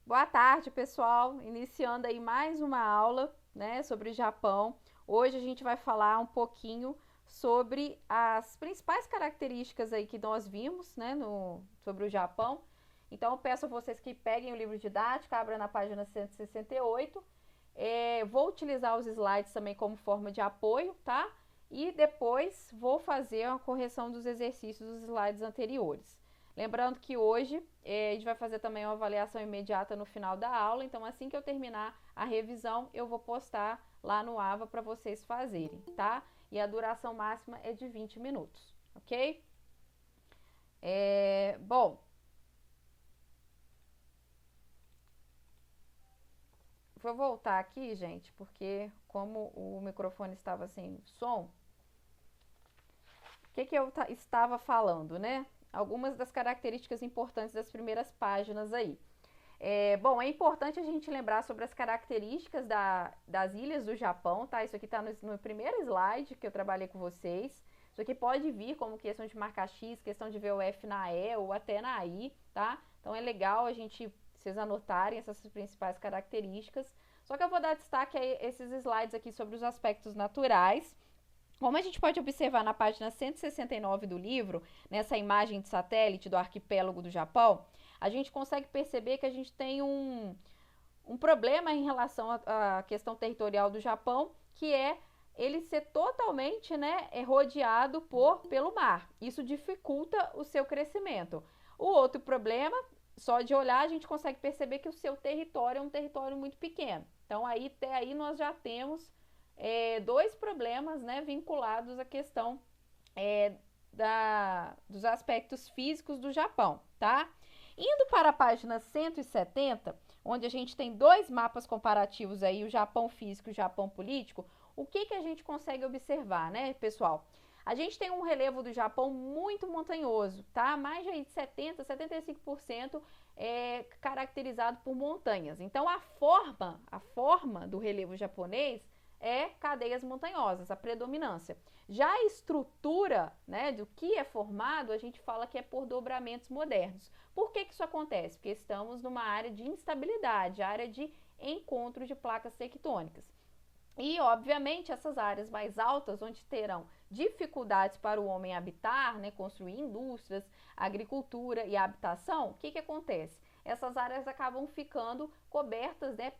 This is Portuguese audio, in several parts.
Boa tarde, pessoal. Iniciando aí mais uma aula, né, sobre o Japão. Hoje a gente vai falar um pouquinho sobre as principais características aí que nós vimos, né, sobre o Japão. Então, eu peço a vocês que peguem o livro didático, abram na página 168. Vou utilizar os slides também como forma de apoio, tá? E depois vou fazer a correção dos exercícios dos slides anteriores. Lembrando que hoje a gente vai fazer também uma avaliação imediata no final da aula, então assim que eu terminar a revisão, eu vou postar lá no AVA para vocês fazerem, tá? E a duração máxima é de 20 minutos, ok? Bom, vou voltar aqui, gente, porque como o microfone estava sem som, o que eu estava falando, né? Algumas das características importantes das primeiras páginas aí. Bom, é importante a gente lembrar sobre as características das ilhas do Japão, tá? Isso aqui tá no primeiro slide que eu trabalhei com vocês. Isso aqui pode vir como questão de marcar X, questão de VOF na E ou até na I, tá? Então é legal vocês anotarem essas principais características. Só que eu vou dar destaque a esses slides aqui sobre os aspectos naturais. Como a gente pode observar na página 169 do livro, nessa imagem de satélite do arquipélago do Japão, a gente consegue perceber que a gente tem um problema em relação à questão territorial do Japão, que é ele ser totalmente, né, rodeado pelo mar. Isso dificulta o seu crescimento. O outro problema, só de olhar, a gente consegue perceber que o seu território é um território muito pequeno. Então, até aí nós já temos dois problemas, né, vinculados à questão dos aspectos físicos do Japão, tá? Indo para a página 170, onde a gente tem dois mapas comparativos aí, o Japão físico e o Japão político, o que a gente consegue observar, né, pessoal? A gente tem um relevo do Japão muito montanhoso, tá? Mais de 70, 75% é caracterizado por montanhas. Então, a forma do relevo japonês é cadeias montanhosas, a predominância. Já a estrutura, né, do que é formado, a gente fala que é por dobramentos modernos. Por que isso acontece? Porque estamos numa área de instabilidade, área de encontro de placas tectônicas. E, obviamente, essas áreas mais altas, onde terão dificuldades para o homem habitar, né, construir indústrias, agricultura e habitação, o que acontece? Essas áreas acabam ficando cobertas, né,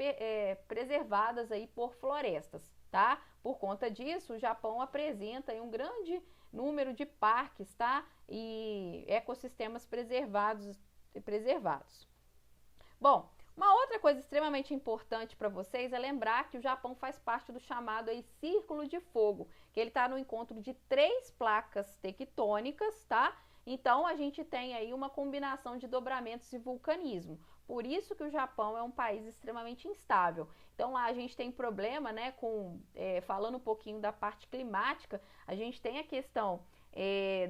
preservadas aí por florestas, tá? Por conta disso, o Japão apresenta aí um grande número de parques, tá? E ecossistemas preservados. Bom, uma outra coisa extremamente importante para vocês é lembrar que o Japão faz parte do chamado aí Círculo de Fogo, que ele está no encontro de três placas tectônicas, tá? Então a gente tem aí uma combinação de dobramentos e vulcanismo. Por isso que o Japão é um país extremamente instável. Então lá a gente tem problema, né, falando um pouquinho da parte climática, a gente tem a questão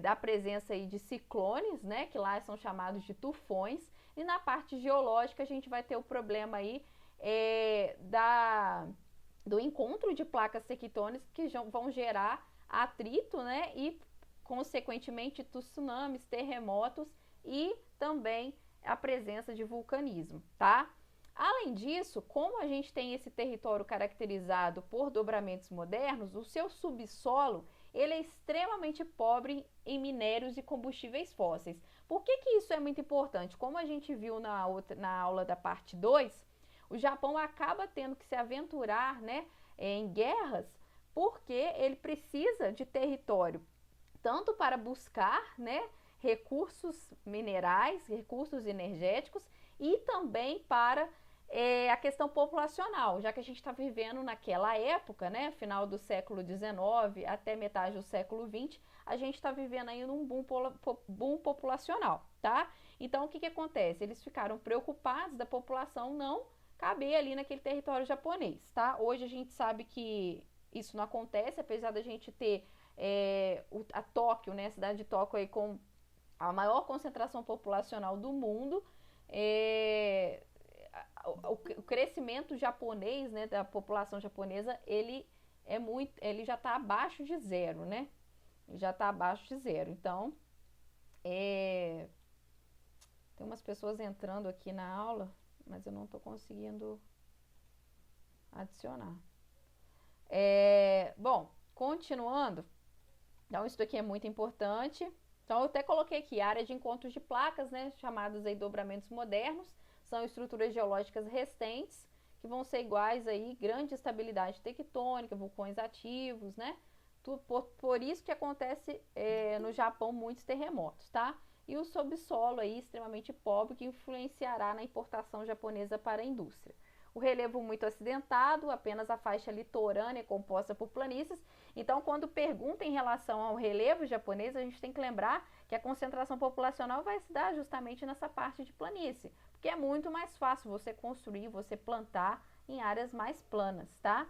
da presença aí de ciclones, né, que lá são chamados de tufões, e na parte geológica a gente vai ter o problema aí do encontro de placas tectônicas que vão gerar atrito, né, e consequentemente tsunamis, terremotos e também a presença de vulcanismo, tá? Além disso, como a gente tem esse território caracterizado por dobramentos modernos, o seu subsolo ele é extremamente pobre em minérios e combustíveis fósseis. Por que isso é muito importante? Como a gente viu na aula da parte 2, o Japão acaba tendo que se aventurar, né, em guerras porque ele precisa de território tanto para buscar, né, recursos minerais, recursos energéticos e também para a questão populacional, já que a gente está vivendo naquela época, né, final do século XIX até metade do século XX, a gente está vivendo aí num boom populacional, tá? Então, o que acontece? Eles ficaram preocupados da população não caber ali naquele território japonês, tá? Hoje a gente sabe que isso não acontece, apesar da gente ter a Tóquio, né, a cidade de Tóquio aí com a maior concentração populacional do mundo, o crescimento japonês, né, da população japonesa, ele já está abaixo de zero, né? Já está abaixo de zero. Então, tem umas pessoas entrando aqui na aula, mas eu não estou conseguindo adicionar. Bom, continuando, então isso aqui é muito importante. Então eu até coloquei aqui, área de encontros de placas, né, chamados aí dobramentos modernos, são estruturas geológicas recentes, que vão ser iguais aí, grande estabilidade tectônica, vulcões ativos, né, por isso que acontece no Japão muitos terremotos, tá? E o subsolo aí extremamente pobre, que influenciará na importação japonesa para a indústria. O relevo muito acidentado, apenas a faixa litorânea composta por planícies. Então, quando pergunta em relação ao relevo japonês, a gente tem que lembrar que a concentração populacional vai se dar justamente nessa parte de planície, porque é muito mais fácil você construir, você plantar em áreas mais planas, tá?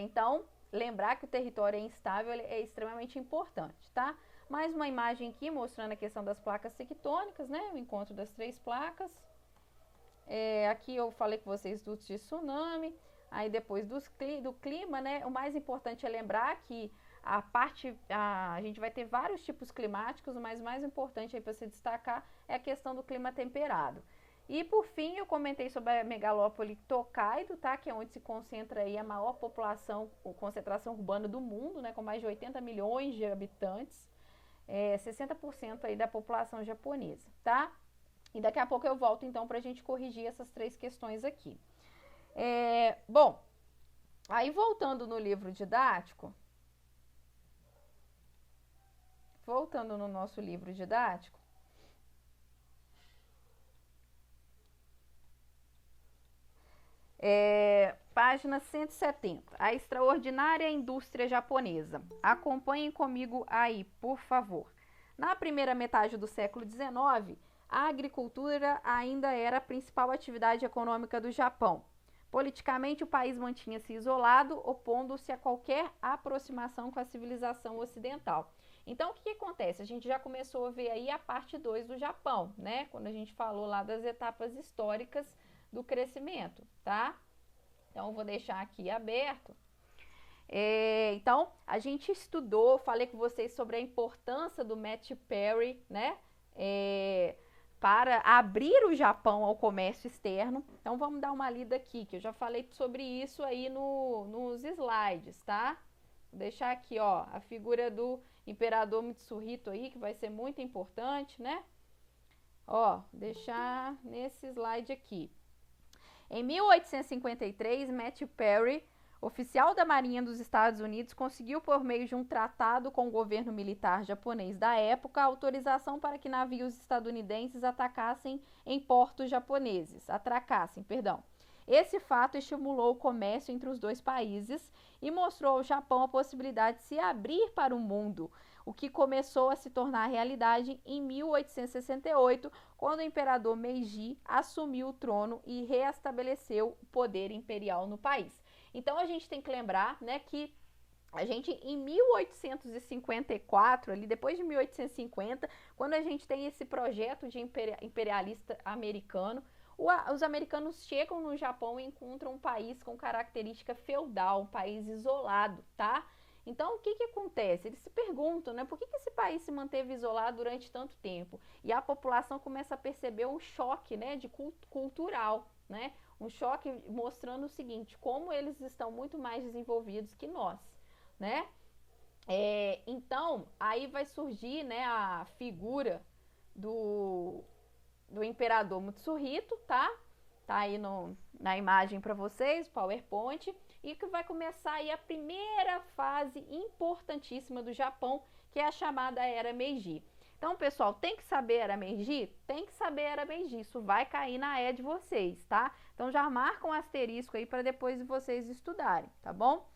Então, lembrar que o território é instável é extremamente importante, tá? Mais uma imagem aqui mostrando a questão das placas tectônicas, né? O encontro das 3 placas. Aqui eu falei com vocês do tsunami, aí depois do clima, né? O mais importante é lembrar que a gente vai ter vários tipos climáticos, mas o mais importante aí para se destacar é a questão do clima temperado. E por fim, eu comentei sobre a megalópole Tokaido, tá? Que é onde se concentra aí a maior população, ou concentração urbana do mundo, né? Com mais de 80 milhões de habitantes, 60% aí da população japonesa, tá? E daqui a pouco eu volto então para a gente corrigir essas 3 questões aqui. Bom, aí voltando no livro didático, voltando no nosso livro didático, página 170, a extraordinária indústria japonesa. Acompanhem comigo aí, por favor. Na primeira metade do século XIX, a agricultura ainda era a principal atividade econômica do Japão. Politicamente, o país mantinha-se isolado, opondo-se a qualquer aproximação com a civilização ocidental. Então, o que acontece? A gente já começou a ver aí a parte 2 do Japão, né? Quando a gente falou lá das etapas históricas do crescimento, tá? Então, eu vou deixar aqui aberto. Então, a gente estudou, falei com vocês sobre a importância do Matthew Perry, né? Para abrir o Japão ao comércio externo. Então, vamos dar uma lida aqui, que eu já falei sobre isso aí nos slides, tá? Vou deixar aqui, ó, a figura do imperador Mitsuhito aí, que vai ser muito importante, né? Ó, deixar nesse slide aqui. Em 1853, Matthew Perry, oficial da Marinha dos Estados Unidos, conseguiu, por meio de um tratado com o governo militar japonês da época, autorização para que navios estadunidenses atracassem em portos japoneses. Esse fato estimulou o comércio entre os 2 países e mostrou ao Japão a possibilidade de se abrir para o mundo, o que começou a se tornar realidade em 1868, quando o imperador Meiji assumiu o trono e reestabeleceu o poder imperial no país. Então a gente tem que lembrar, né, que a gente em 1854, ali depois de 1850, quando a gente tem esse projeto de imperialista americano, os americanos chegam no Japão e encontram um país com característica feudal, um país isolado, tá? Então, o que acontece? Eles se perguntam, né, por que esse país se manteve isolado durante tanto tempo? E a população começa a perceber um choque, né, cultural, né? Um choque mostrando o seguinte, como eles estão muito mais desenvolvidos que nós, né? Então, aí vai surgir, né, a figura do imperador Mitsuhito, tá? Tá aí na imagem para vocês, PowerPoint, e que vai começar aí a primeira fase importantíssima do Japão, que é a chamada Era Meiji. Então, pessoal, tem que saber Era Meiji? Tem que saber Era Meiji, isso vai cair na E de vocês, tá? Então, já marca um asterisco aí para depois vocês estudarem, tá bom?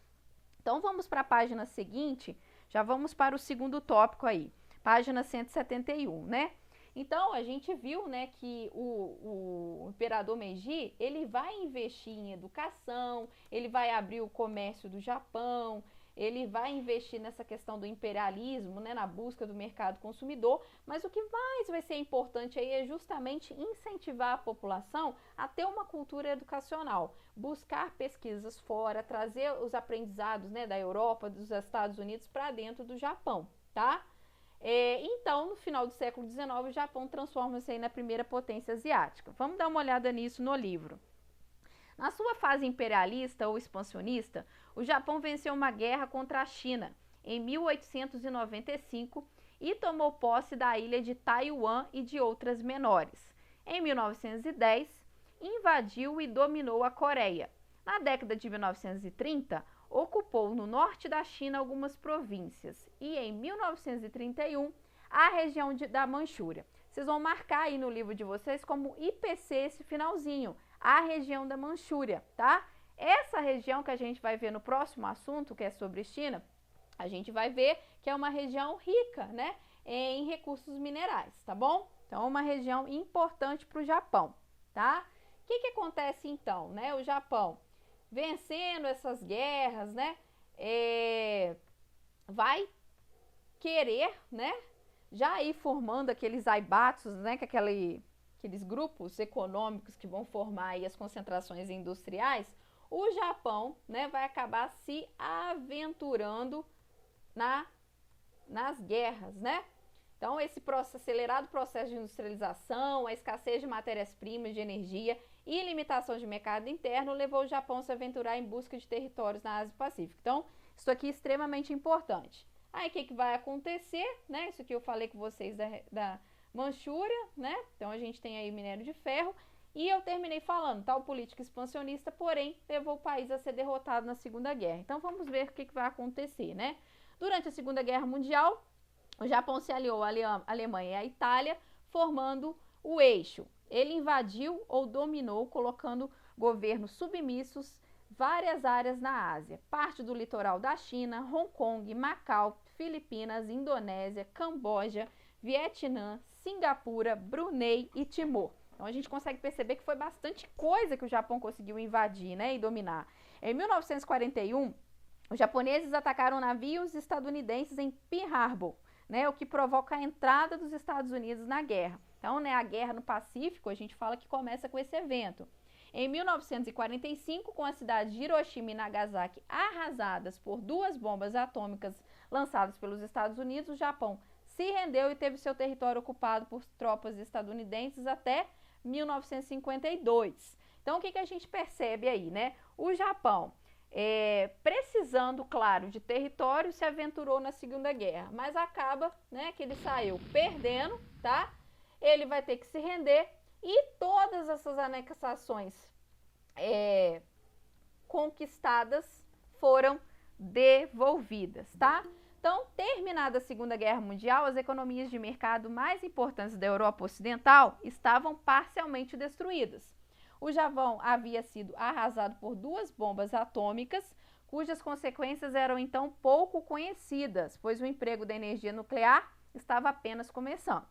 Então, vamos para a página seguinte, já vamos para o segundo tópico aí, página 171, né? Então, a gente viu, né, que o imperador Meiji, ele vai investir em educação, ele vai abrir o comércio do Japão, ele vai investir nessa questão do imperialismo, né, na busca do mercado consumidor, mas o que mais vai ser importante aí é justamente incentivar a população a ter uma cultura educacional, buscar pesquisas fora, trazer os aprendizados, né, da Europa, dos Estados Unidos para dentro do Japão, tá? Então, no final do século XIX, o Japão transforma-se aí na primeira potência asiática. Vamos dar uma olhada nisso no livro. Na sua fase imperialista ou expansionista, o Japão venceu uma guerra contra a China em 1895 e tomou posse da ilha de Taiwan e de outras menores. Em 1910, invadiu e dominou a Coreia. Na década de 1930, ocupou no norte da China algumas províncias e em 1931 a região da Manchúria. Vocês vão marcar aí no livro de vocês como IPC esse finalzinho, a região da Manchúria, tá? Essa região que a gente vai ver no próximo assunto, que é sobre China, a gente vai ver que é uma região rica, né, em recursos minerais, tá bom? Então, é uma região importante para o Japão, tá? O que acontece então, né? O Japão vencendo essas guerras, né, vai querer, né, já ir formando aqueles aibatsus, né, que aqueles grupos econômicos que vão formar aí as concentrações industriais. O Japão, né, vai acabar se aventurando nas guerras, né? Então, esse acelerado processo de industrialização, a escassez de matérias-primas, de energia e limitação de mercado interno levou o Japão a se aventurar em busca de territórios na Ásia Pacífica. Então, isso aqui é extremamente importante. Aí, o que vai acontecer, né? Isso aqui eu falei com vocês da Manchúria, né? Então, a gente tem aí minério de ferro. E eu terminei falando, tal política expansionista, porém, levou o país a ser derrotado na Segunda Guerra. Então, vamos ver o que vai acontecer, né? Durante a Segunda Guerra Mundial, o Japão se aliou à Alemanha e à Itália, formando o eixo. Ele invadiu ou dominou, colocando governos submissos várias áreas na Ásia, parte do litoral da China, Hong Kong, Macau, Filipinas, Indonésia, Camboja, Vietnã, Singapura, Brunei e Timor. Então a gente consegue perceber que foi bastante coisa que o Japão conseguiu invadir, né, e dominar. Em 1941, os japoneses atacaram navios estadunidenses em Pearl Harbor, né, o que provoca a entrada dos Estados Unidos na guerra. Então, né, a guerra no Pacífico, a gente fala que começa com esse evento. Em 1945, com a cidade de Hiroshima e Nagasaki arrasadas por 2 bombas atômicas lançadas pelos Estados Unidos, o Japão se rendeu e teve seu território ocupado por tropas estadunidenses até 1952. Então, o que a gente percebe aí, né? O Japão, precisando, claro, de território, se aventurou na Segunda Guerra, mas acaba, né, que ele saiu perdendo, tá? Ele vai ter que se render e todas essas anexações conquistadas foram devolvidas, tá? Então, terminada a Segunda Guerra Mundial, as economias de mercado mais importantes da Europa Ocidental estavam parcialmente destruídas. O Japão havia sido arrasado por 2 bombas atômicas, cujas consequências eram então pouco conhecidas, pois o emprego da energia nuclear estava apenas começando.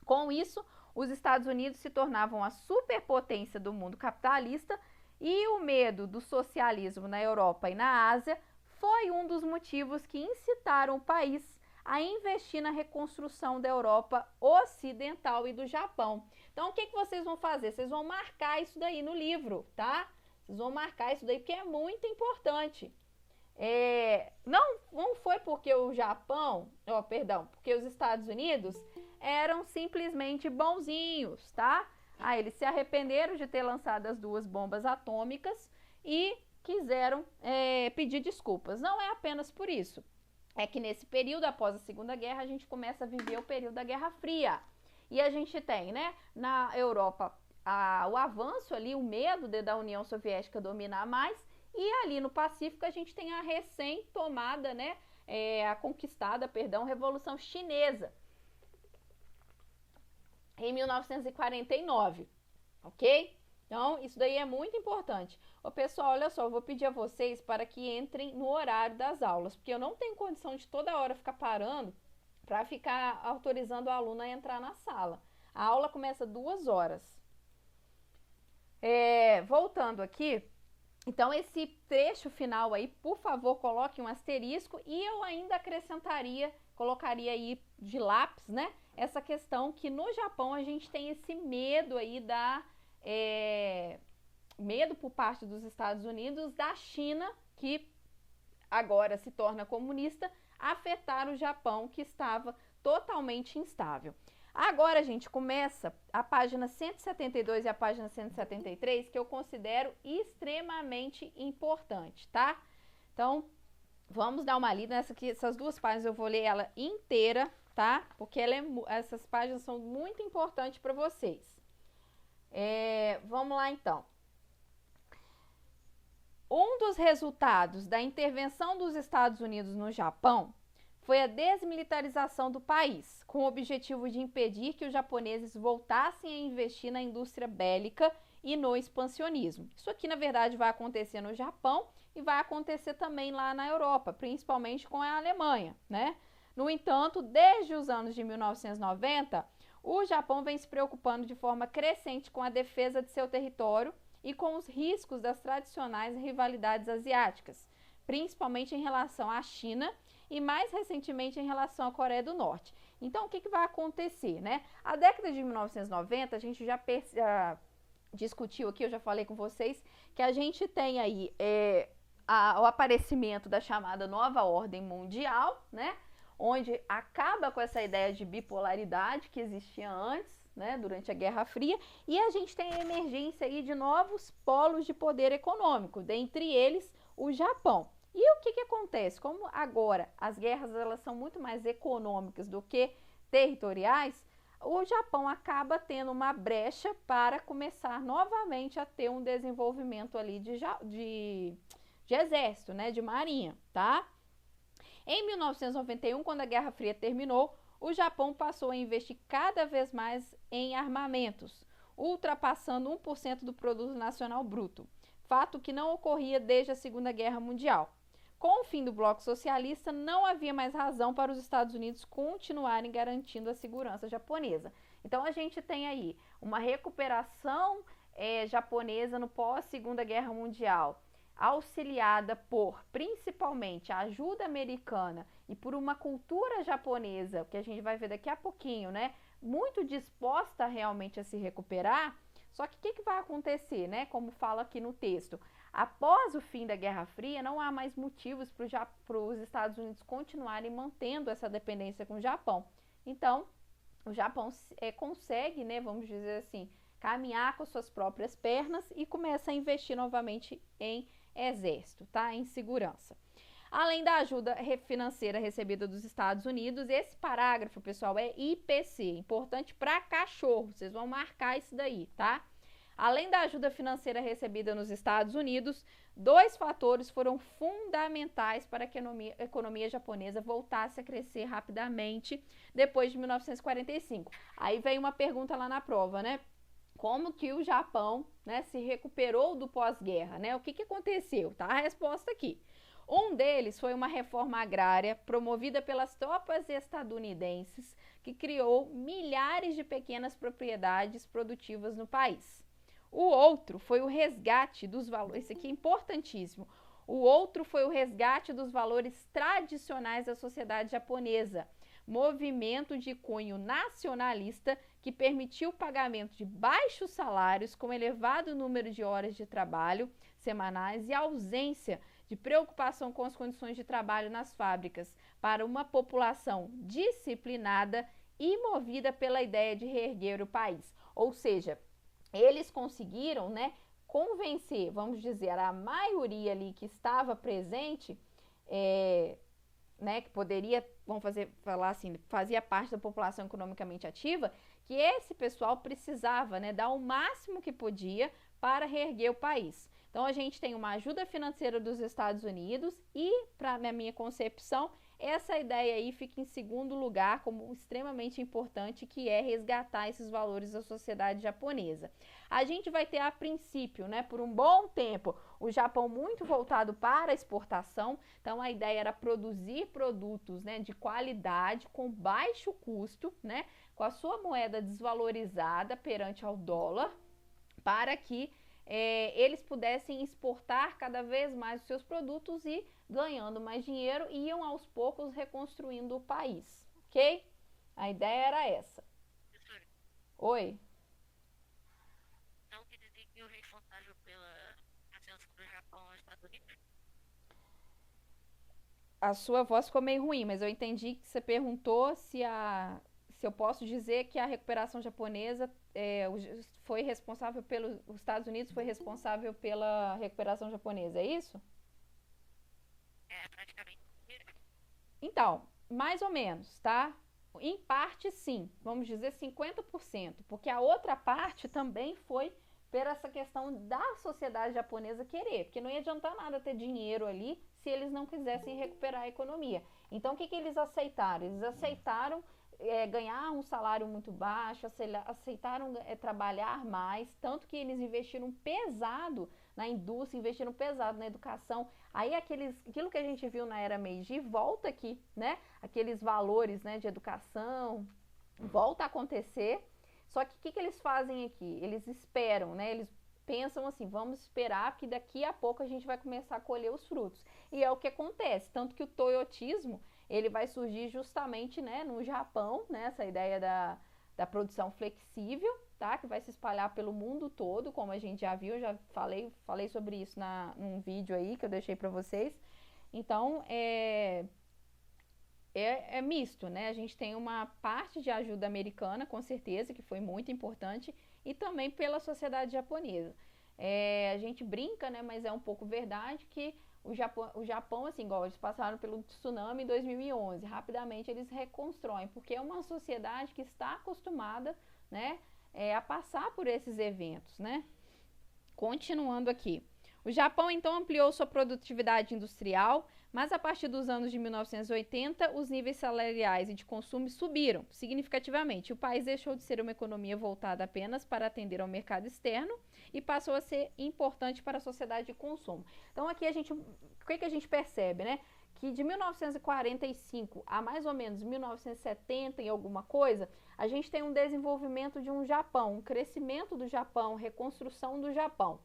Com isso, os Estados Unidos se tornavam a superpotência do mundo capitalista e o medo do socialismo na Europa e na Ásia foi um dos motivos que incitaram o país a investir na reconstrução da Europa Ocidental e do Japão. Então, o que vocês vão fazer? Vocês vão marcar isso daí no livro, tá? Vocês vão marcar isso daí porque é muito importante. Não foi porque o Japão, porque os Estados Unidos eram simplesmente bonzinhos, tá? Eles se arrependeram de ter lançado as 2 bombas atômicas e quiseram pedir desculpas. Não é apenas por isso. É que nesse período, após a Segunda Guerra, a gente começa a viver o período da Guerra Fria. E a gente tem, né, na Europa, o avanço ali, o medo da União Soviética dominar mais, e ali no Pacífico a gente tem a recém-tomada, né, a conquistada, Revolução Chinesa, em 1949, ok? Então, isso daí é muito importante. Ô, pessoal, olha só, eu vou pedir a vocês para que entrem no horário das aulas, porque eu não tenho condição de toda hora ficar parando para ficar autorizando o aluno a entrar na sala. A aula começa 2 horas. Voltando aqui, então esse trecho final aí, por favor, coloque um asterisco e eu ainda colocaria aí de lápis, né? Essa questão que no Japão a gente tem esse medo aí medo por parte dos Estados Unidos, da China, que agora se torna comunista, afetar o Japão, que estava totalmente instável. Agora, gente, começa a página 172 e a página 173, que eu considero extremamente importante, tá? Então, vamos dar uma lida nessa aqui, essas duas páginas, eu vou ler ela inteira, tá? Porque essas páginas são muito importantes para vocês. Vamos lá, então. Um dos resultados da intervenção dos Estados Unidos no Japão foi a desmilitarização do país, com o objetivo de impedir que os japoneses voltassem a investir na indústria bélica e no expansionismo. Isso aqui, na verdade, vai acontecer no Japão e vai acontecer também lá na Europa, principalmente com a Alemanha, né? No entanto, desde os anos de 1990, o Japão vem se preocupando de forma crescente com a defesa de seu território e com os riscos das tradicionais rivalidades asiáticas, principalmente em relação à China e mais recentemente em relação à Coreia do Norte. Então, o que vai acontecer, né? A década de 1990, a gente já discutiu aqui, eu já falei com vocês, que a gente tem aí o aparecimento da chamada nova ordem mundial, né? Onde acaba com essa ideia de bipolaridade que existia antes, né, durante a Guerra Fria, e a gente tem a emergência aí de novos polos de poder econômico, dentre eles o Japão. E o que acontece? Como agora as guerras elas são muito mais econômicas do que territoriais, o Japão acaba tendo uma brecha para começar novamente a ter um desenvolvimento ali de exército, né, de marinha, tá? Em 1991, quando a Guerra Fria terminou, o Japão passou a investir cada vez mais em armamentos, ultrapassando 1% do produto nacional bruto, fato que não ocorria desde a Segunda Guerra Mundial. Com o fim do bloco socialista, não havia mais razão para os Estados Unidos continuarem garantindo a segurança japonesa. Então a gente tem aí uma recuperação japonesa no pós-Segunda Guerra Mundial, auxiliada por principalmente a ajuda americana e por uma cultura japonesa, que a gente vai ver daqui a pouquinho, né, muito disposta realmente a se recuperar. Só que o que vai acontecer, né, como fala aqui no texto? Após o fim da Guerra Fria, não há mais motivos para os Estados Unidos continuarem mantendo essa dependência com o Japão. Então, o Japão consegue, né, vamos dizer assim, caminhar com suas próprias pernas e começa a investir novamente em exército, tá? Em segurança. Além da ajuda financeira recebida dos Estados Unidos, esse parágrafo, pessoal, é IPC, importante para cachorro, vocês vão marcar isso daí, tá? Além da ajuda financeira recebida nos Estados Unidos, dois fatores foram fundamentais para que a economia japonesa voltasse a crescer rapidamente depois de 1945. Aí vem uma pergunta lá na prova, né? Como que o Japão, né, se recuperou do pós-guerra, né? O que aconteceu? Tá a resposta aqui. Um deles foi uma reforma agrária promovida pelas tropas estadunidenses que criou milhares de pequenas propriedades produtivas no país. O outro foi o resgate dos valores, esse aqui é importantíssimo. O outro foi o resgate dos valores tradicionais da sociedade japonesa, movimento de cunho nacionalista que permitiu o pagamento de baixos salários com elevado número de horas de trabalho semanais e ausência de preocupação com as condições de trabalho nas fábricas para uma população disciplinada e movida pela ideia de reerguer o país. Ou seja, eles conseguiram, né, convencer, vamos dizer, a maioria ali que estava presente, né, que poderia, falar assim, fazia parte da população economicamente ativa, que esse pessoal precisava, né, dar o máximo que podia para reerguer o país. Então, a gente tem uma ajuda financeira dos Estados Unidos e, na minha concepção, essa ideia aí fica em segundo lugar como extremamente importante, que é resgatar esses valores da sociedade japonesa. A gente vai ter, a princípio, né, por um bom tempo, o Japão muito voltado para a exportação. Então, a ideia era produzir produtos, né, de qualidade, com baixo custo, né, com a sua moeda desvalorizada perante ao dólar, para que eles pudessem exportar cada vez mais os seus produtos e, ganhando mais dinheiro, iam aos poucos reconstruindo o país, ok? A ideia era essa. Professora, Oi? então quer dizer que o responsável pela ascensão do Japão aos Estados Unidos? A sua voz ficou meio ruim, mas eu entendi que você perguntou se eu posso dizer que a recuperação japonesa foi responsável pelo... Os Estados Unidos foi responsável pela recuperação japonesa, é isso? É, praticamente. Então, mais ou menos, tá? Em parte, sim, vamos dizer 50%, porque a outra parte também foi por essa questão da sociedade japonesa querer, porque não ia adiantar nada ter dinheiro ali se eles não quisessem recuperar a economia. Então, o que eles aceitaram? Eles aceitaram ganhar um salário muito baixo, aceitaram trabalhar mais, tanto que eles investiram pesado na indústria, investiram pesado na educação. Aí aquilo que a gente viu na era Meiji volta aqui, né? Aqueles valores, né, de educação, volta a acontecer. Só que o que eles fazem aqui? Eles esperam, né? Eles pensam assim, vamos esperar que daqui a pouco a gente vai começar a colher os frutos. E é o que acontece, tanto que o toyotismo, ele vai surgir justamente, né, no Japão, né, essa ideia da produção flexível, tá? Que vai se espalhar pelo mundo todo, como a gente já viu, já falei sobre isso num vídeo aí que eu deixei para vocês. Então, é misto, né? A gente tem uma parte de ajuda americana, com certeza, que foi muito importante, e também pela sociedade japonesa. A gente brinca, né? Mas é um pouco verdade que o Japão, assim, igual eles passaram pelo tsunami em 2011, rapidamente eles reconstroem, porque é uma sociedade que está acostumada, né? A passar por esses eventos, né? Continuando aqui. O Japão então ampliou sua produtividade industrial, mas a partir dos anos de 1980, os níveis salariais e de consumo subiram significativamente. O país deixou de ser uma economia voltada apenas para atender ao mercado externo e passou a ser importante para a sociedade de consumo. Então aqui o que a gente percebe, né? Que de 1945 a mais ou menos 1970 e alguma coisa, a gente tem um desenvolvimento de um Japão, um crescimento do Japão, reconstrução do Japão.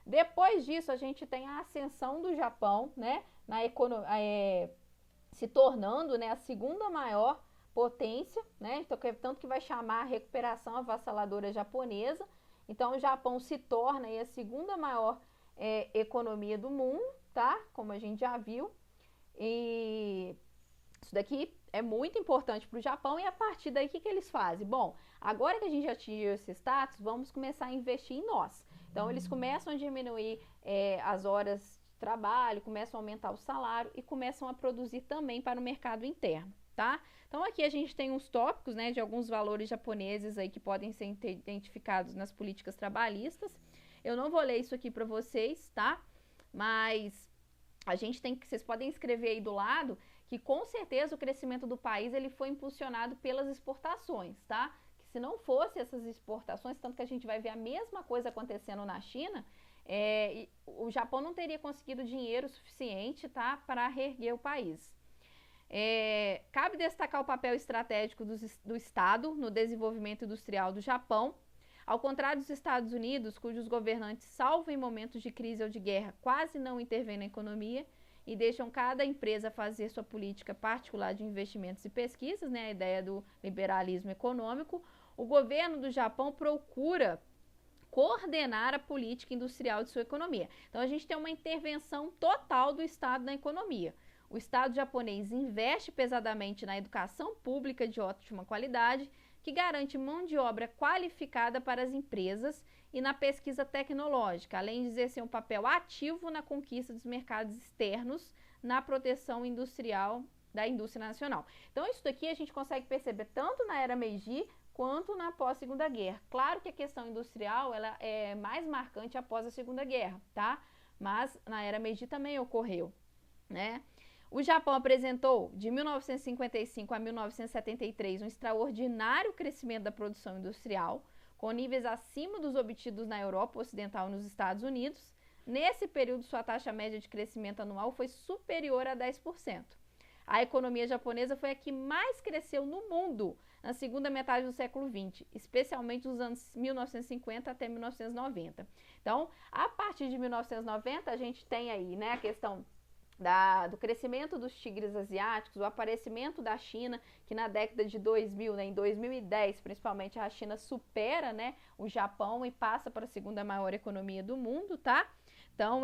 Depois disso, a gente tem a ascensão do Japão, né, na se tornando, né, a segunda maior potência, né, então, tanto que vai chamar a recuperação avassaladora japonesa. Então, o Japão se torna aí, a segunda maior economia do mundo, tá? Como a gente já viu. E isso daqui é muito importante para o Japão, e a partir daí o que eles fazem? Bom, agora que a gente atingiu esse status, vamos começar a investir em nós. Então eles começam a diminuir as horas de trabalho, começam a aumentar o salário e começam a produzir também para o mercado interno, tá? Então aqui a gente tem uns tópicos, né, de alguns valores japoneses aí que podem ser identificados nas políticas trabalhistas. Eu não vou ler isso aqui para vocês, tá? Mas a gente tem que, vocês podem escrever aí do lado que com certeza o crescimento do país ele foi impulsionado pelas exportações, tá? Que se não fosse essas exportações, tanto que a gente vai ver a mesma coisa acontecendo na China, o Japão não teria conseguido dinheiro suficiente, tá, para reerguer o país. Cabe destacar o papel estratégico do Estado no desenvolvimento industrial do Japão. Ao contrário dos Estados Unidos, cujos governantes, salvo em momentos de crise ou de guerra, quase não intervêm na economia e deixam cada empresa fazer sua política particular de investimentos e pesquisas, né, a ideia do liberalismo econômico, o governo do Japão procura coordenar a política industrial de sua economia. Então a gente tem uma intervenção total do Estado na economia. O Estado japonês investe pesadamente na educação pública de ótima qualidade, que garante mão de obra qualificada para as empresas, e na pesquisa tecnológica, além de exercer um papel ativo na conquista dos mercados externos, na proteção industrial da indústria nacional. Então isso daqui a gente consegue perceber tanto na era Meiji quanto na pós-Segunda Guerra. Claro que a questão industrial ela é mais marcante após a Segunda Guerra, tá? Mas na era Meiji também ocorreu, né? O Japão apresentou, de 1955 a 1973, um extraordinário crescimento da produção industrial, com níveis acima dos obtidos na Europa Ocidental e nos Estados Unidos. Nesse período, sua taxa média de crescimento anual foi superior a 10%. A economia japonesa foi a que mais cresceu no mundo na segunda metade do século XX, especialmente nos anos 1950 até 1990. Então, a partir de 1990, a gente tem aí, né, a questão do crescimento dos tigres asiáticos, o aparecimento da China, que na década de 2000, né, em 2010 principalmente, a China supera, né, o Japão e passa para a segunda maior economia do mundo, tá? Então,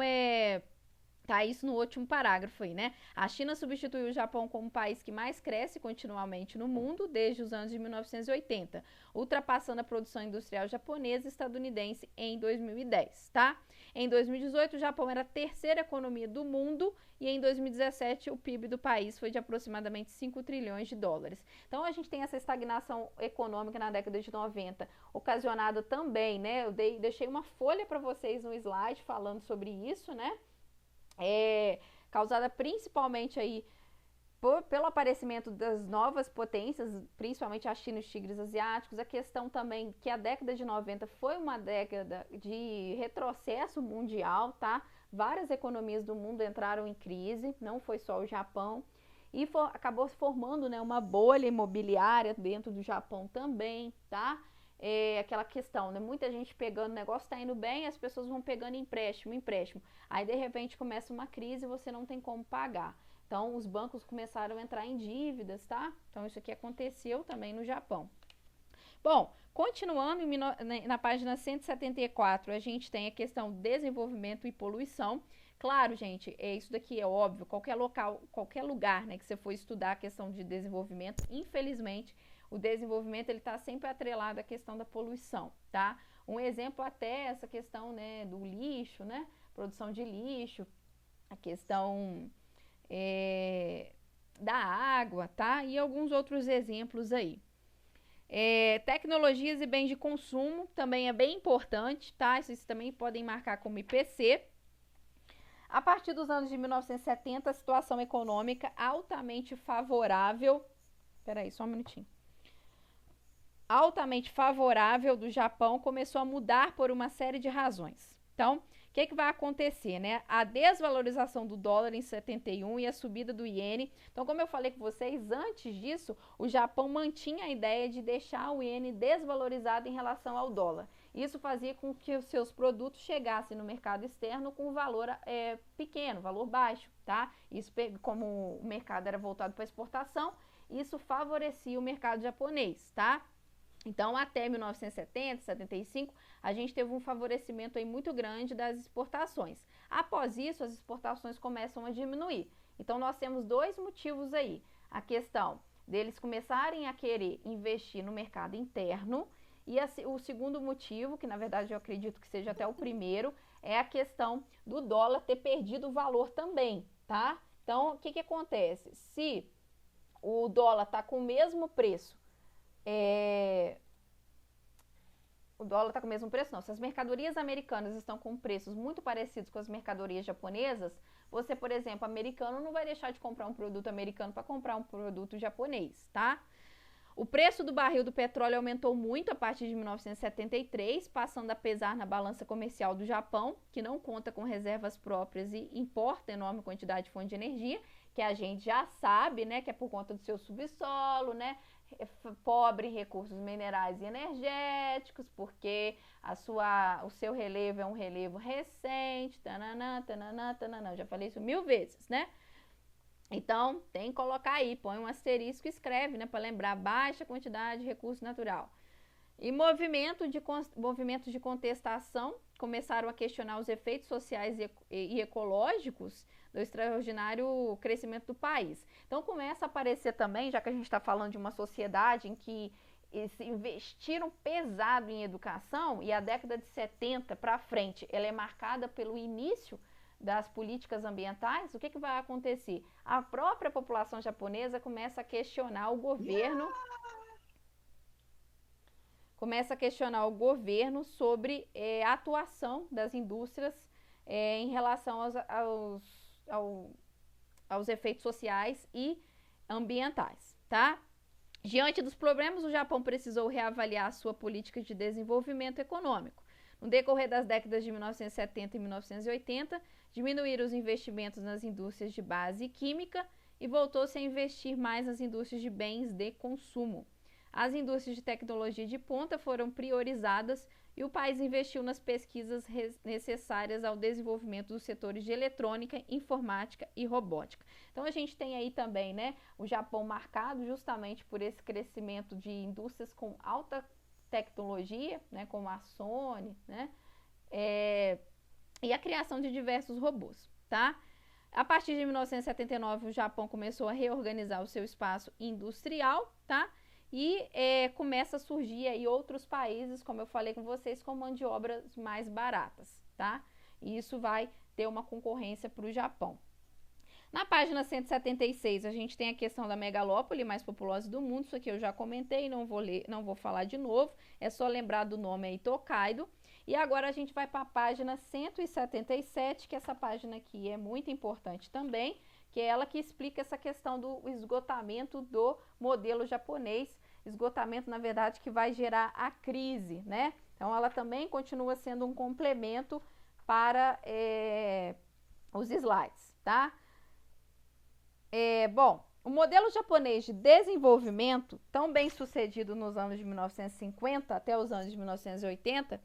Tá, isso no último parágrafo aí, né? A China substituiu o Japão como o país que mais cresce continuamente no mundo desde os anos de 1980, ultrapassando a produção industrial japonesa e estadunidense em 2010, tá? Em 2018, o Japão era a terceira economia do mundo e em 2017 o PIB do país foi de aproximadamente 5 trilhões de dólares. Então a gente tem essa estagnação econômica na década de 90, ocasionada também, né? Eu deixei uma folha para vocês no slide falando sobre isso, né? Causada principalmente aí pelo aparecimento das novas potências, principalmente a China e os tigres asiáticos, a questão também que a década de 90 foi uma década de retrocesso mundial, tá? Várias economias do mundo entraram em crise, não foi só o Japão, e acabou se formando, né, uma bolha imobiliária dentro do Japão também, tá? Aquela questão, né? Muita gente pegando, o negócio tá indo bem, as pessoas vão pegando empréstimo. Aí, de repente, começa uma crise e você não tem como pagar. Então, os bancos começaram a entrar em dívidas, tá? Então, isso aqui aconteceu também no Japão. Bom, continuando na página 174, a gente tem a questão desenvolvimento e poluição. Claro, gente, isso daqui é óbvio, qualquer local, qualquer lugar, né, que você for estudar a questão de desenvolvimento, infelizmente, o desenvolvimento ele está sempre atrelado à questão da poluição, tá? Um exemplo até essa questão, né, do lixo, né, produção de lixo, a questão da água, tá? E alguns outros exemplos aí. Tecnologias e bens de consumo também é bem importante, tá? Esses também podem marcar como IPC. A partir dos anos de 1970, a situação econômica altamente favorável. Peraí, só um minutinho. Altamente favorável do Japão começou a mudar por uma série de razões. Então, o que vai acontecer, né? A desvalorização do dólar em 71 e a subida do iene. Então, como eu falei com vocês, antes disso, o Japão mantinha a ideia de deixar o iene desvalorizado em relação ao dólar. Isso fazia com que os seus produtos chegassem no mercado externo com um valor pequeno, valor baixo, tá? Isso, como o mercado era voltado para exportação, isso favorecia o mercado japonês, tá? Então, até 1970, 75, a gente teve um favorecimento aí muito grande das exportações. Após isso, as exportações começam a diminuir. Então, nós temos dois motivos aí. A questão deles começarem a querer investir no mercado interno e o segundo motivo, que na verdade eu acredito que seja até o primeiro, é a questão do dólar ter perdido o valor também, tá? Então, o que acontece? Se o dólar está com o mesmo preço, o dólar está com o mesmo preço, não. Se as mercadorias americanas estão com preços muito parecidos com as mercadorias japonesas, você, por exemplo, americano não vai deixar de comprar um produto americano para comprar um produto japonês, tá? O preço do barril do petróleo aumentou muito a partir de 1973, passando a pesar na balança comercial do Japão, que não conta com reservas próprias e importa enorme quantidade de fonte de energia, que a gente já sabe, né, que é por conta do seu subsolo, né, pobre em recursos minerais e energéticos, porque o seu relevo é um relevo recente, tananã, tananã, tananã, já falei isso 1000 vezes, né? Então, tem que colocar aí, põe um asterisco e escreve, né, para lembrar baixa quantidade de recurso natural. E movimentos de contestação começaram a questionar os efeitos sociais e ecológicos do extraordinário crescimento do país. Então começa a aparecer também, já que a gente está falando de uma sociedade em que eles investiram pesado em educação, e a década de 70 para frente ela é marcada pelo início das políticas ambientais, o que vai acontecer? A própria população japonesa começa a questionar o governo, sobre a atuação das indústrias em relação aos efeitos sociais e ambientais, tá? Diante dos problemas, o Japão precisou reavaliar sua política de desenvolvimento econômico. No decorrer das décadas de 1970 e 1980, diminuíram os investimentos nas indústrias de base química e voltou-se a investir mais nas indústrias de bens de consumo. As indústrias de tecnologia de ponta foram priorizadas e o país investiu nas pesquisas necessárias ao desenvolvimento dos setores de eletrônica, informática e robótica. Então a gente tem aí também, né, o Japão marcado justamente por esse crescimento de indústrias com alta tecnologia, né, como a Sony, né, e a criação de diversos robôs, tá? A partir de 1979, o Japão começou a reorganizar o seu espaço industrial, tá? E começa a surgir aí outros países, como eu falei com vocês, com mão de obras mais baratas, tá? E isso vai ter uma concorrência para o Japão. Na página 176, a gente tem a questão da megalópole mais populosa do mundo. Isso aqui eu já comentei, não vou falar de novo. É só lembrar do nome aí, Tokaido. E agora a gente vai para a página 177, que essa página aqui é muito importante também, que é ela que explica essa questão do esgotamento do modelo japonês. Esgotamento, na verdade, que vai gerar a crise, né? Então, ela também continua sendo um complemento para os slides, tá? Bom, o modelo japonês de desenvolvimento, tão bem sucedido nos anos de 1950 até os anos de 1980,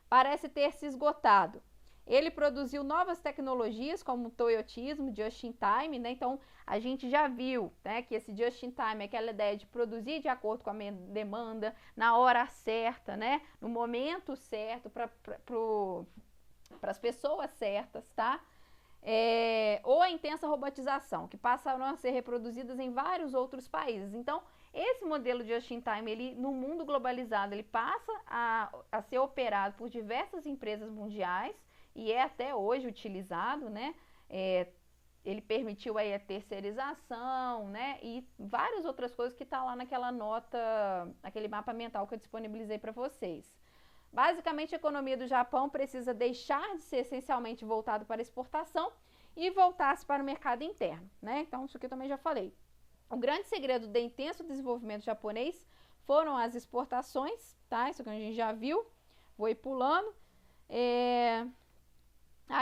parece ter se esgotado. Ele produziu novas tecnologias como o toyotismo, just in time, né? Então, a gente já viu, né, que esse just in time é aquela ideia de produzir de acordo com a demanda, na hora certa, né? No momento certo, para as pessoas certas, tá? Ou a intensa robotização, que passaram a ser reproduzidas em vários outros países. Então, esse modelo de just in time, ele, no mundo globalizado, ele passa a ser operado por diversas empresas mundiais e é até hoje utilizado, né? Ele permitiu aí a terceirização, né? E várias outras coisas que tá lá naquela nota, naquele mapa mental que eu disponibilizei para vocês. Basicamente, a economia do Japão precisa deixar de ser essencialmente voltada para exportação e voltar-se para o mercado interno, né? Então, isso aqui eu também já falei. O grande segredo do intenso desenvolvimento japonês foram as exportações, tá? Isso que a gente já viu. Vou ir pulando.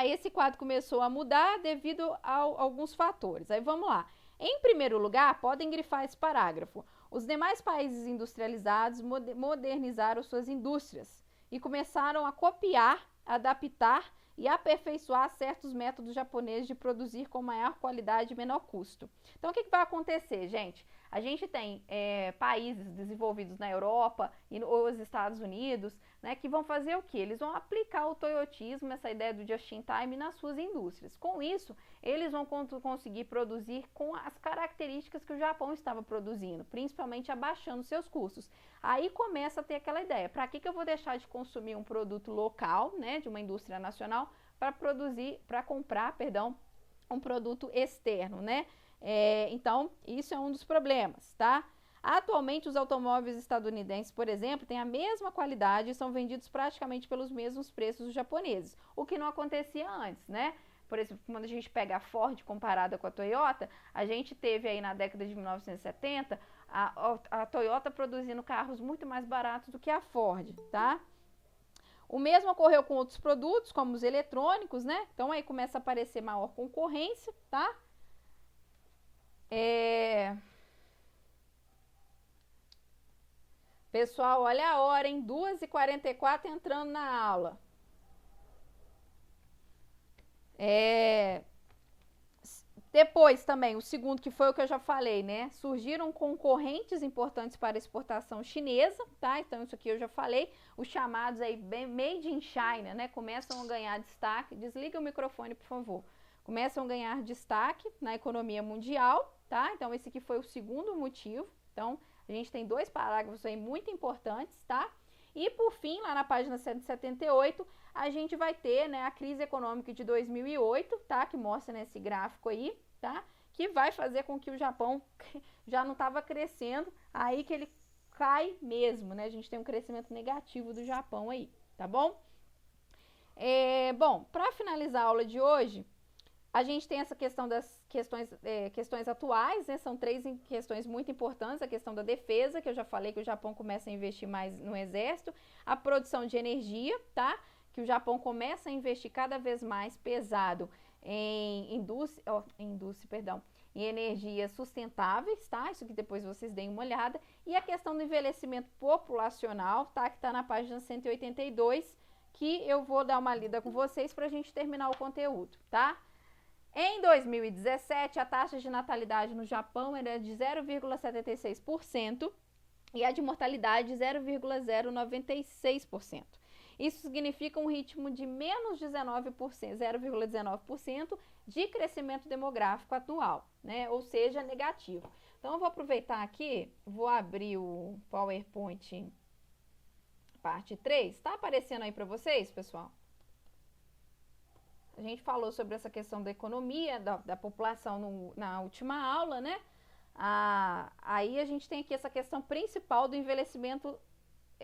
Esse quadro começou a mudar devido a alguns fatores. Aí vamos lá. Em primeiro lugar, podem grifar esse parágrafo. Os demais países industrializados modernizaram suas indústrias e começaram a copiar, adaptar e aperfeiçoar certos métodos japoneses de produzir com maior qualidade e menor custo. Então, o que vai acontecer, gente? A gente tem países desenvolvidos na Europa ou os Estados Unidos, né, que vão fazer o quê? Eles vão aplicar o toyotismo, essa ideia do just in time, nas suas indústrias. Com isso, eles vão conseguir produzir com as características que o Japão estava produzindo, principalmente abaixando seus custos. Aí começa a ter aquela ideia, para que eu vou deixar de consumir um produto local, né, de uma indústria nacional, para comprar um produto externo, né? Então, isso é um dos problemas, tá? Atualmente, os automóveis estadunidenses, por exemplo, têm a mesma qualidade e são vendidos praticamente pelos mesmos preços dos japoneses, o que não acontecia antes, né? Por exemplo, quando a gente pega a Ford comparada com a Toyota, a gente teve aí na década de 1970 a Toyota produzindo carros muito mais baratos do que a Ford, tá? O mesmo ocorreu com outros produtos, como os eletrônicos, né? Então, aí começa a aparecer maior concorrência, tá? Pessoal, olha a hora, hein? 2h44 entrando na aula. Depois também, o segundo, que foi o que eu já falei, né? Surgiram concorrentes importantes para a exportação chinesa, tá? Então, isso aqui eu já falei. Os chamados aí Made in China, né? Começam a ganhar destaque. Desliga o microfone, por favor. Começam a ganhar destaque na economia mundial, tá? Então, esse aqui foi o segundo motivo. Então, a gente tem dois parágrafos aí muito importantes, tá? E, por fim, lá na página 178, a gente vai ter, né, a crise econômica de 2008, tá? Que mostra nesse gráfico aí, tá? Que vai fazer com que o Japão já não estava crescendo, aí que ele cai mesmo, né? A gente tem um crescimento negativo do Japão aí, tá bom? Bom, para finalizar a aula de hoje, a gente tem essa questão das questões atuais, né? São três questões muito importantes. A questão da defesa, que eu já falei que o Japão começa a investir mais no exército. A produção de energia, tá? Que o Japão começa a investir cada vez mais pesado em energias sustentáveis, tá? Isso que depois vocês deem uma olhada. E a questão do envelhecimento populacional, tá? Que tá na página 182, que eu vou dar uma lida com vocês para a gente terminar o conteúdo, tá? Em 2017, a taxa de natalidade no Japão era de 0,76% e a de mortalidade de 0,096%. Isso significa um ritmo de menos 19%, 0,19% de crescimento demográfico atual, né? Ou seja, negativo. Então, eu vou aproveitar aqui, vou abrir o PowerPoint parte 3. Tá aparecendo aí para vocês, pessoal? A gente falou sobre essa questão da economia, da população na última aula, né? Aí a gente tem aqui essa questão principal do envelhecimento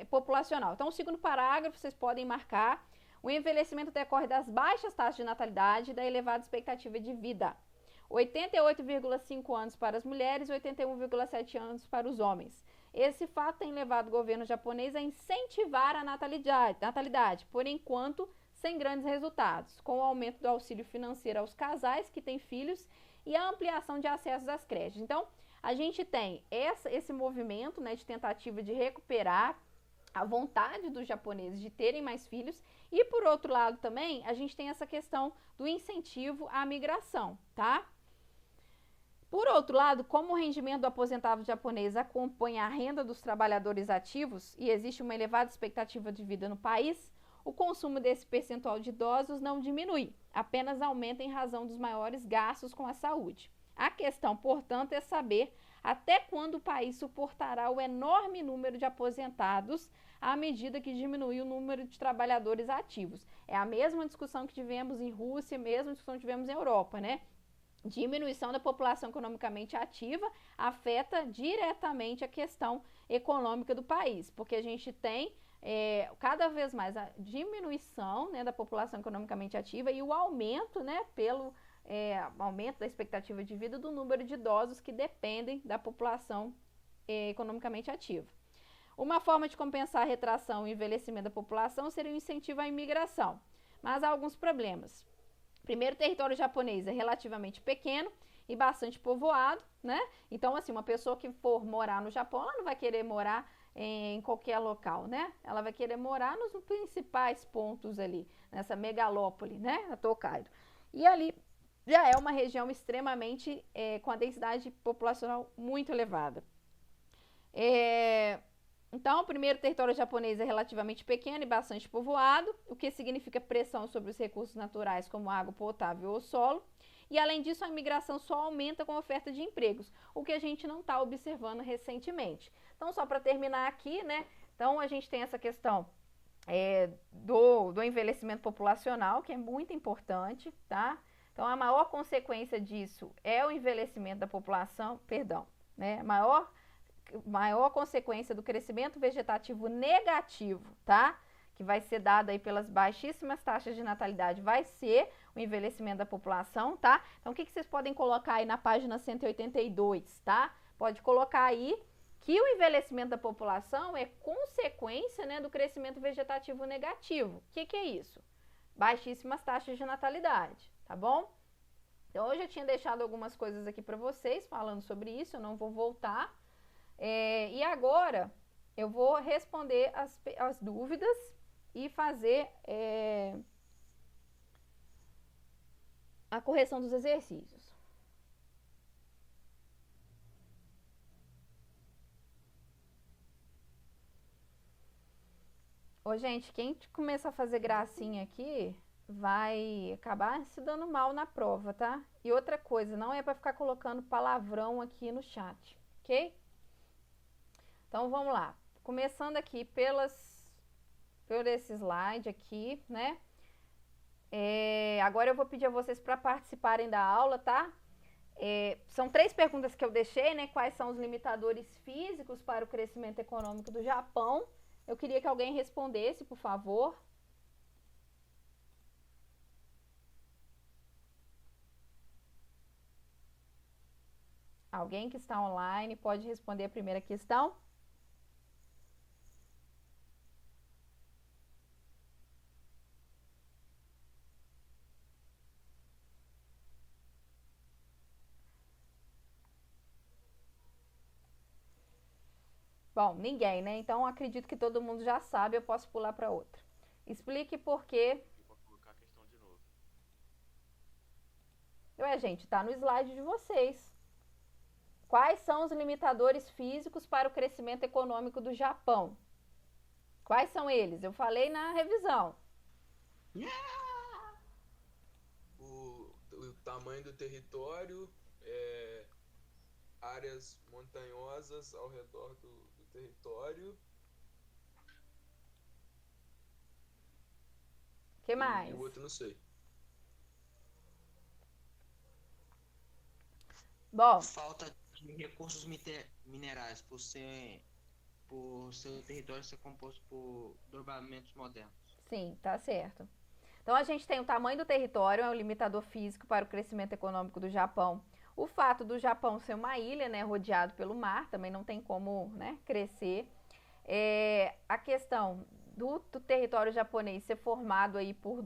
populacional. Então, o segundo parágrafo, vocês podem marcar. O envelhecimento decorre das baixas taxas de natalidade e da elevada expectativa de vida. 88,5 anos para as mulheres e 81,7 anos para os homens. Esse fato tem levado o governo japonês a incentivar a natalidade, por enquanto, sem grandes resultados, com o aumento do auxílio financeiro aos casais que têm filhos e a ampliação de acesso às creches. Então, a gente tem esse movimento, né, de tentativa de recuperar a vontade dos japoneses de terem mais filhos e, por outro lado, também, a gente tem essa questão do incentivo à migração, tá? Por outro lado, como o rendimento do aposentado japonês acompanha a renda dos trabalhadores ativos e existe uma elevada expectativa de vida no país, o consumo desse percentual de idosos não diminui, apenas aumenta em razão dos maiores gastos com a saúde. A questão, portanto, é saber até quando o país suportará o enorme número de aposentados à medida que diminui o número de trabalhadores ativos. É a mesma discussão que tivemos em Rússia, a mesma discussão que tivemos em Europa, né? Diminuição da população economicamente ativa afeta diretamente a questão econômica do país, porque a gente tem cada vez mais a diminuição, né, da população economicamente ativa e o aumento, né, pelo aumento da expectativa de vida do número de idosos que dependem da população economicamente ativa. Uma forma de compensar a retração e envelhecimento da população seria o incentivo à imigração, mas há alguns problemas. Primeiro, o território japonês é relativamente pequeno e bastante povoado, né? Então, assim, uma pessoa que for morar no Japão, ela não vai querer morar em qualquer local, né? Ela vai querer morar nos principais pontos ali, nessa megalópole, né? Na Tokaido. E ali já é uma região extremamente com a densidade populacional muito elevada. Então, o primeiro, território japonês é relativamente pequeno e bastante povoado, o que significa pressão sobre os recursos naturais como água potável ou solo. E, além disso, a imigração só aumenta com a oferta de empregos, o que a gente não está observando recentemente. Então, só para terminar aqui, né? Então, a gente tem essa questão do envelhecimento populacional, que é muito importante, tá? Então, a maior consequência disso é o envelhecimento da população, né? Maior consequência do crescimento vegetativo negativo, tá? Que vai ser dado aí pelas baixíssimas taxas de natalidade, vai ser o envelhecimento da população, tá? Então, o que vocês podem colocar aí na página 182, tá? Pode colocar aí que o envelhecimento da população é consequência, né, do crescimento vegetativo negativo. O que é isso? Baixíssimas taxas de natalidade, tá bom? Então, eu já tinha deixado algumas coisas aqui para vocês falando sobre isso, eu não vou voltar. E agora eu vou responder as dúvidas e fazer a correção dos exercícios. Ô, gente, quem começa a fazer gracinha aqui vai acabar se dando mal na prova, tá? E outra coisa, não é para ficar colocando palavrão aqui no chat, ok? Então, vamos lá. Começando aqui por esse slide aqui, né? Agora eu vou pedir a vocês para participarem da aula, tá? São 3 perguntas que eu deixei, né? Quais são os limitadores físicos para o crescimento econômico do Japão? Eu queria que alguém respondesse, por favor. Alguém que está online pode responder a primeira questão? Bom, ninguém, né? Então acredito que todo mundo já sabe, eu posso pular para outra. Explique por quê. Vou colocar a questão de novo. Ué, gente, tá no slide de vocês. Quais são os limitadores físicos para o crescimento econômico do Japão? Quais são eles? Eu falei na revisão. O tamanho do território, áreas montanhosas ao redor do território Que e mais? o outro não sei. Bom, Falta de recursos minerais por seu território ser composto por dobramentos modernos. sim, tá certo. Então a gente tem o tamanho do território, é um limitador físico para o crescimento econômico do Japão. O fato do Japão ser uma ilha, né, rodeado pelo mar, também não tem como, né, crescer. A questão do território japonês ser formado aí por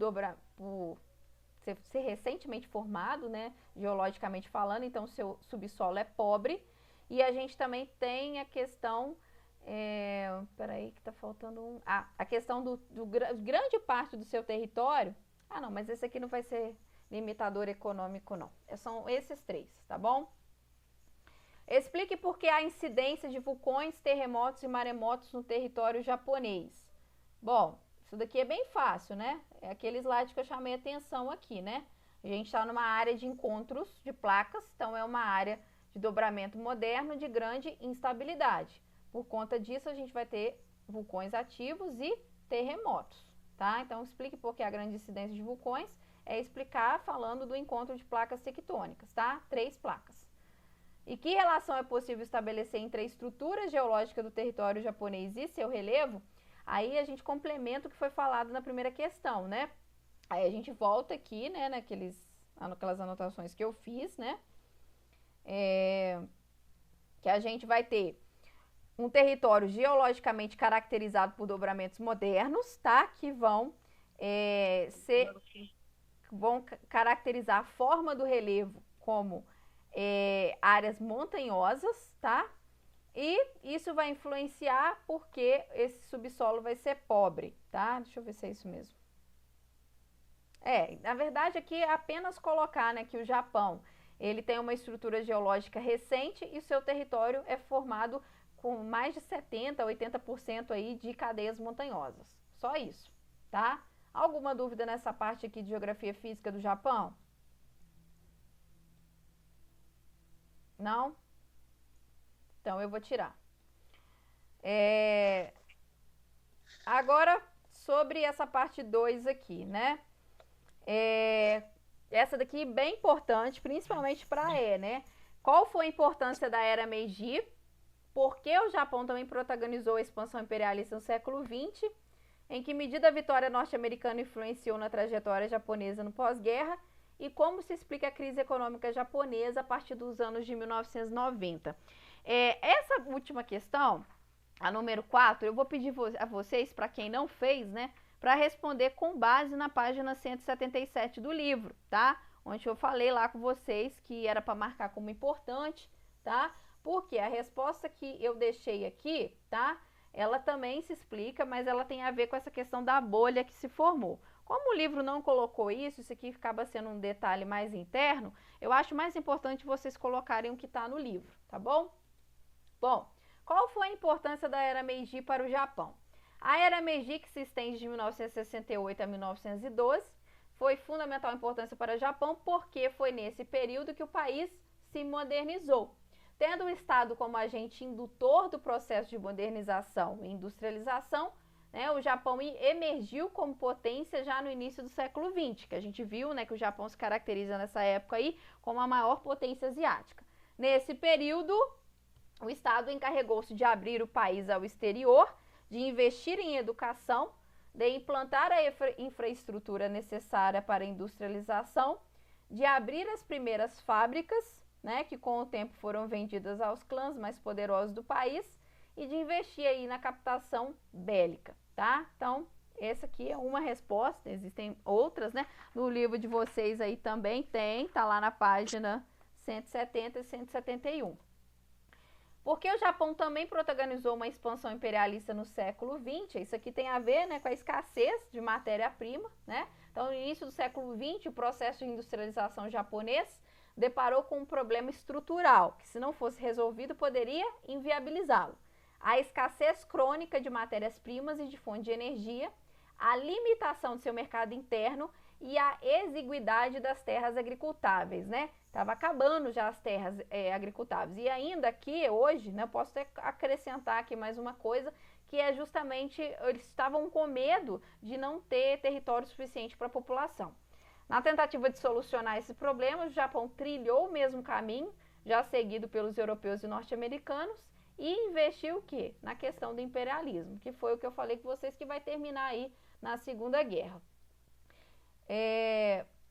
ser recentemente formado, né, geologicamente falando, então seu subsolo é pobre. E a gente também tem a questão, peraí que tá faltando um, a questão grande parte do seu território. Ah, não, mas esse aqui não vai ser limitador econômico, não. São esses três, tá bom? Explique por que há incidência de vulcões, terremotos e maremotos no território japonês. Bom, isso daqui é bem fácil, né? É aquele slide que eu chamei a atenção aqui, né? A gente está numa área de encontros de placas, então é uma área de dobramento moderno de grande instabilidade. Por conta disso, a gente vai ter vulcões ativos e terremotos, tá? Então, explique por que a grande incidência de vulcões é explicar falando do encontro de placas tectônicas, tá? 3 placas. E que relação é possível estabelecer entre a estrutura geológica do território japonês e seu relevo? Aí a gente complementa o que foi falado na primeira questão, né? Aí a gente volta aqui, né, naquelas anotações que eu fiz, né? Que a gente vai ter um território geologicamente caracterizado por dobramentos modernos, tá? Que vão caracterizar a forma do relevo como áreas montanhosas, tá? E isso vai influenciar porque esse subsolo vai ser pobre, tá? Deixa eu ver se é isso mesmo. Na verdade aqui é apenas colocar, né, que o Japão, ele tem uma estrutura geológica recente e o seu território é formado com mais de 70% a 80% aí de cadeias montanhosas. Só isso, tá? Alguma dúvida nessa parte aqui de geografia física do Japão? Não? Então eu vou tirar. Agora, sobre essa parte 2 aqui, né? Essa daqui é bem importante, principalmente para né? Qual foi a importância da era Meiji? Por que o Japão também protagonizou a expansão imperialista no século XX? Em que medida a vitória norte-americana influenciou na trajetória japonesa no pós-guerra? E como se explica a crise econômica japonesa a partir dos anos de 1990? Essa última questão, a número 4, eu vou pedir a vocês, para quem não fez, né, para responder com base na página 177 do livro, tá? Onde eu falei lá com vocês que era para marcar como importante, tá? Porque a resposta que eu deixei aqui, tá? Ela também se explica, mas ela tem a ver com essa questão da bolha que se formou. Como o livro não colocou isso aqui acaba sendo um detalhe mais interno, eu acho mais importante vocês colocarem o que está no livro, tá bom? Bom, qual foi a importância da Era Meiji para o Japão? A Era Meiji, que se estende de 1968 a 1912, foi fundamental importância para o Japão porque foi nesse período que o país se modernizou. Tendo o Estado como agente indutor do processo de modernização e industrialização, né, o Japão emergiu como potência já no início do século XX, que a gente viu, né, que o Japão se caracteriza nessa época aí como a maior potência asiática. Nesse período, o Estado encarregou-se de abrir o país ao exterior, de investir em educação, de implantar a infraestrutura necessária para a industrialização, de abrir as primeiras fábricas, né, que com o tempo foram vendidas aos clãs mais poderosos do país, e de investir aí na captação bélica, tá? Então, essa aqui é uma resposta, existem outras, né? No livro de vocês aí também tem, tá lá na página 170 e 171. Porque o Japão também protagonizou uma expansão imperialista no século XX, isso aqui tem a ver, né, com a escassez de matéria-prima, né? Então, no início do século XX, o processo de industrialização japonês deparou com um problema estrutural, que se não fosse resolvido, poderia inviabilizá-lo. a escassez crônica de matérias-primas e de fonte de energia, a limitação do seu mercado interno e a exiguidade das terras agricultáveis, né? Estava acabando já as terras agricultáveis. E ainda aqui, hoje, né, eu posso até acrescentar aqui mais uma coisa, que é justamente, eles estavam com medo de não ter território suficiente para a população. Na tentativa de solucionar esse problema, o Japão trilhou o mesmo caminho, já seguido pelos europeus e norte-americanos, e investiu o quê? Na questão do imperialismo, que foi o que eu falei com vocês que vai terminar aí na Segunda Guerra.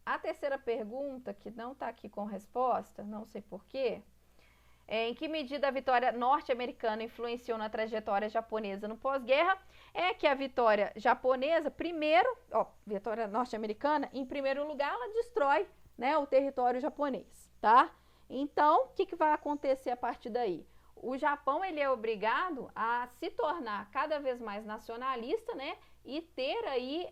A terceira pergunta, que não está aqui com resposta, não sei porquê, em que medida a vitória norte-americana influenciou na trajetória japonesa no pós-guerra, é que a vitória japonesa, vitória norte-americana, em primeiro lugar, ela destrói, né, o território japonês, tá? Então, o que vai acontecer a partir daí? O Japão, ele é obrigado a se tornar cada vez mais nacionalista, né, e ter aí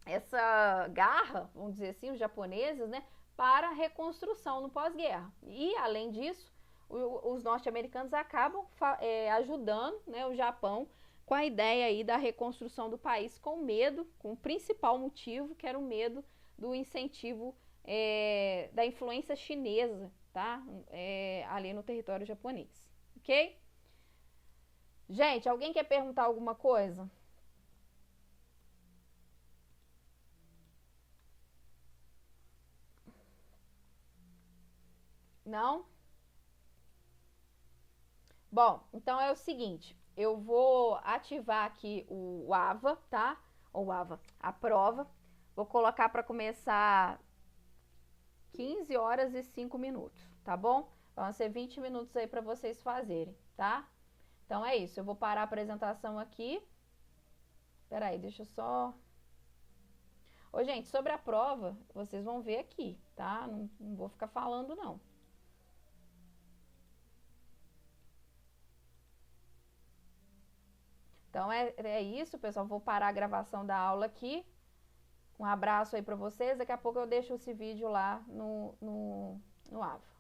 essa garra, vamos dizer assim, os japoneses, né, para a reconstrução no pós-guerra. E, além disso, os norte-americanos acabam ajudando, né, o Japão com a ideia aí da reconstrução do país com medo, com o principal motivo, que era o medo do incentivo da influência chinesa, tá? Ali no território japonês, ok? Gente, alguém quer perguntar alguma coisa? Não? Bom, então é o seguinte, eu vou ativar aqui o AVA, tá? Ou AVA, a prova. Vou colocar para começar 15 horas e 5 minutos, tá bom? Vão ser 20 minutos aí para vocês fazerem, tá? Então é isso, eu vou parar a apresentação aqui. Peraí, deixa eu só... Ô, gente, sobre a prova, vocês vão ver aqui, tá? Não vou ficar falando, não. Então é isso, pessoal. Vou parar a gravação da aula aqui. Um abraço aí para vocês. Daqui a pouco eu deixo esse vídeo lá no AVA.